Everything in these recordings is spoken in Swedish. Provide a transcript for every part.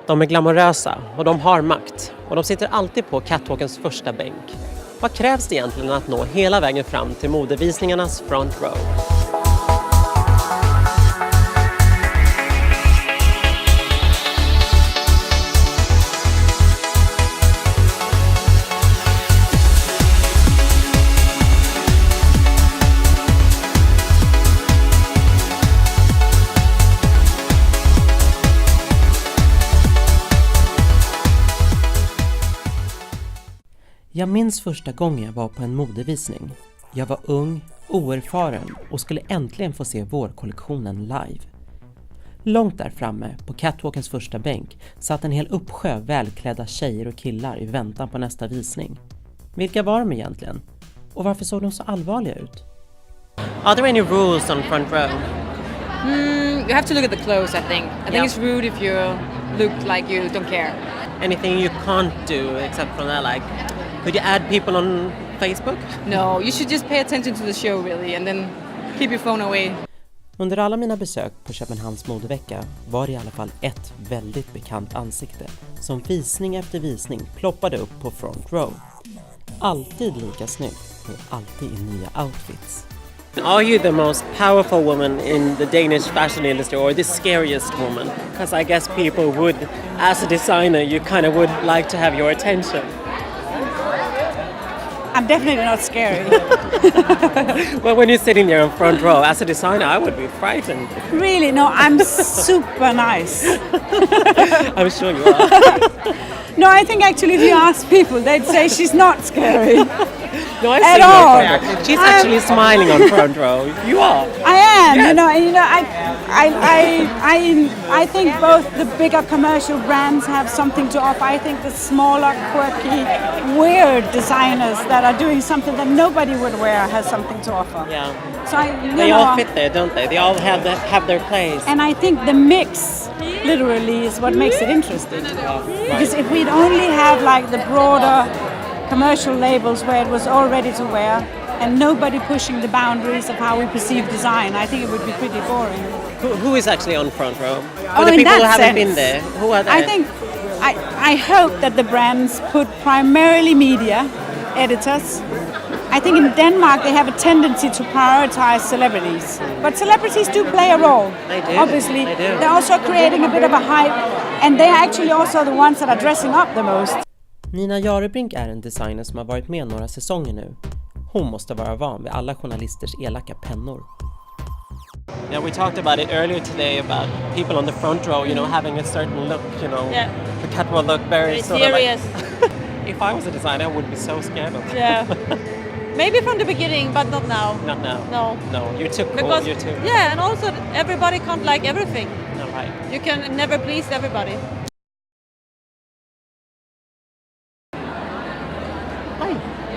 De är glamorösa och de har makt. Och de sitter alltid på catwalkens första bänk. Vad krävs det egentligen att nå hela vägen fram till modevisningarnas front row? Jag minns första gången jag var på en modevisning. Jag var ung, oerfaren och skulle äntligen få se vårkollektionen live. Långt där framme, på catwalkens första bänk, satt en hel uppsjö välklädda tjejer och killar i väntan på nästa visning. Vilka var de egentligen? Och varför såg de så allvarliga ut? Are there any rules on front row? You have to look at the clothes, I think. I think it's rude if you look like you don't care. Anything you can't do except from that, like, could you add people on Facebook? No, you should just pay attention to the show really and then keep your phone away. Under alla mina besök på Köpenhamns modevecka var det i alla fall ett väldigt bekant ansikte som visning efter visning ploppade upp på front row. Alltid lika snygg och alltid i nya outfits. Are you the most powerful woman in the Danish fashion industry or the scariest woman? Because I guess people would, as a designer, you kind of would like to have your attention. I'm definitely not scary. Well, when you're sitting there in front row, as a designer, I would be frightened. Really? No, I'm super nice. I'm sure you are. No, I think actually if you ask people, they'd say she's not scary. No, I've At seen all. your reaction. She's actually smiling on front row. You are. I am. Yes. I think both the bigger commercial brands have something to offer. I think the smaller, quirky, weird designers that are doing something that nobody would wear has something to offer. Yeah. So They all fit there, don't they? They all have their place. And I think the mix literally is what makes it interesting. Because if we'd only have like the broader commercial labels where it was all ready to wear and nobody pushing the boundaries of how we perceive design, I think it would be pretty boring. Who is actually on front row? Oh, For the in people that who haven't sense, been there, who are there? I think I hope that the brands put primarily media editors. I think in Denmark they have a tendency to prioritize celebrities, but celebrities do play a role. They do. Obviously, They do. they're also creating a bit of a hype, and they're actually also the ones that are dressing up the most. Nina Jarebrink är en designer som har varit med några säsonger nu. Hon måste vara van vid alla journalisters elaka pennor. Yeah, we talked about it earlier today about people on the front row, having a certain look, the catwalk look very sort serious. of like, if I was a designer, I would be so scared of that. Yeah. Maybe from the beginning, but not now. Not now. No. You're too cool. Because, You're too. yeah, and also everybody can't like everything. No, right. You can never please everybody.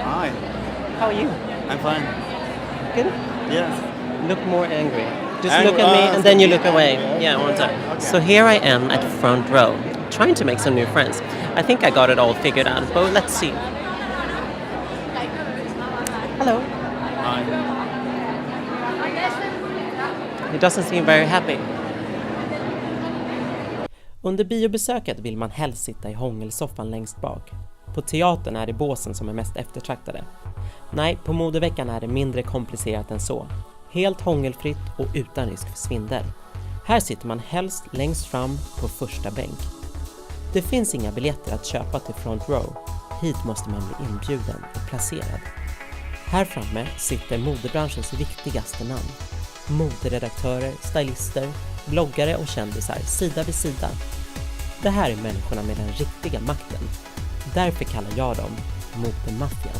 Hi, How are you? I'm fine. Good. Yes. Look more angry. Just Angry, look at me and then you look away. okay. Yeah, one time. Okay. So here I am at front row, trying to make some new friends. I think I got it all figured out, but let's see. Hello. Hi. He doesn't seem very happy. Under biobesöket vill man helst sitta i hångelsoffan längst bak. På teatern är det båsen som är mest eftertraktade. Nej, på modeveckan är det mindre komplicerat än så. Helt hångelfritt och utan risk för svindel. Här sitter man helst längst fram på första bänk. Det finns inga biljetter att köpa till front row. Hit måste man bli inbjuden och placerad. Här framme sitter modebranschens viktigaste namn. Moderedaktörer, stylister, bloggare och kändisar sida vid sida. Det här är människorna med den riktiga makten. Därför kallar jag dem modemaffian.